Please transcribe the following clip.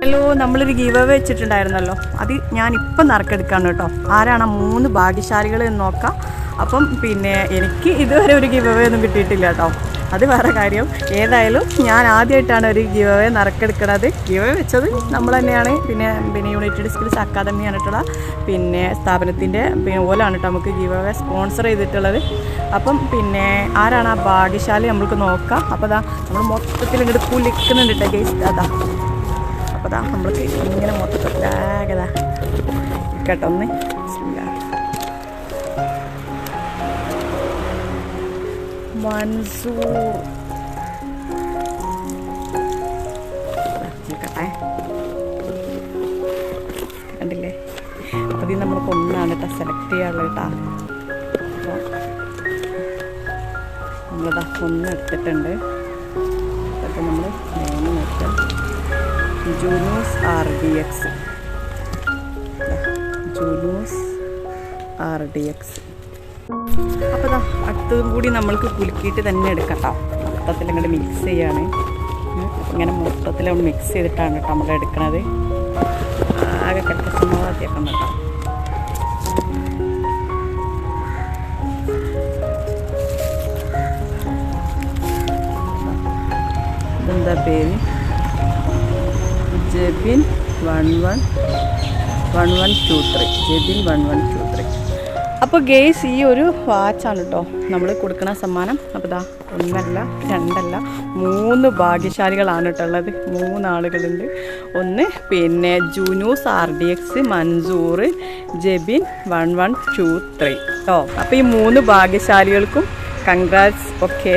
Hello, നമ്മളൊരു give away വെച്ചിട്ടുണ്ടായിരുന്നല്ലോ, അത് ഞാനിപ്പം നറുക്കെടുക്കാണ് കേട്ടോ. ആരാണ് 3 ഭാഗ്യശാലികൾ എന്ന് നോക്കാം. അപ്പം എനിക്ക് ഇതുവരെ ഒരു ഗീവ് അവേ ഒന്നും കിട്ടിയിട്ടില്ല കേട്ടോ, അത് വേറെ കാര്യം. ഏതായാലും ഞാൻ ആദ്യമായിട്ടാണ് ഒരു ഗീവ് അവേ നറുക്കെടുക്കുന്നത്. ഗീവ് അവേ വെച്ചത് നമ്മൾ തന്നെയാണ്. പിന്നെ യുണൈറ്റഡ് സ്കിൽസ് അക്കാദമി ആയിട്ടുള്ള സ്ഥാപനത്തിൻ്റെ ഓലാണ് കേട്ടോ നമുക്ക് ഗീവ് അവേ സ്പോൺസർ ചെയ്തിട്ടുള്ളത്. അപ്പം ആരാണ് ആ ഭാഗ്യശാലി നമ്മൾക്ക് നോക്കാം. അപ്പോൾ അതാ നമ്മൾ മൊത്തത്തിൽ ഇങ്ങോട്ട് കുലിക്കുന്നുണ്ട് കേട്ടോ ഗൈസ്. അതാ അപ്പോൾ അതാ നമ്മൾക്ക് ഇങ്ങനെ മൊത്തത്തിലാകതാ കേട്ടോ. ഒന്ന് മൻസൂർ നോക്കട്ടെ, കണ്ടില്ലേ? അപ്പോൾ ഇത് നമ്മൾക്ക് ഒന്നാണ് കേട്ടോ സെലക്ട് ചെയ്യാനുള്ളത് കേട്ടോ. അപ്പോൾ നമ്മളിതാ ഒന്ന് എടുത്തിട്ടുണ്ട്. അപ്പോൾ നമ്മൾ നോക്കാം ജൂനൂസ് RDX. അപ്പോൾ ഇതാ അടുത്തതും കൂടി നമ്മൾക്ക് കുലുക്കിയിട്ട് തന്നെ എടുക്കാം കേട്ടോ. മൊത്തത്തിൽ ഇങ്ങോട്ട് മിക്സ് ചെയ്യാണ്. ഇങ്ങനെ മൊത്തത്തിൽ നമ്മൾ മിക്സ് ചെയ്തിട്ടാണ് കേട്ടോ നമ്മൾ എടുക്കുന്നത്. ആകെ കട്ടസമാധിയാക്കണം കേട്ടോ. ഇതെന്താ പേര്? ജെബിൻ 1123. ജെബിൻ 1123. അപ്പോൾ ഗേസ് ഈ ഒരു വാച്ചാണ് കേട്ടോ നമ്മൾ കൊടുക്കണ സമ്മാനം. അപ്പോൾ ഇതാ ഒന്നല്ല രണ്ടല്ല 3 ഭാഗ്യശാലികളാണ് കേട്ടോ ഉള്ളത്. 3 ആളുകളുണ്ട്. ഒന്ന് ജൂനൂസ് RDX, മൻസൂർ, ജെബിൻ 1123 കേട്ടോ. അപ്പോൾ ഈ 3 ഭാഗ്യശാലികൾക്കും കൺഗ്രാറ്റ്സ്. ഓക്കെ.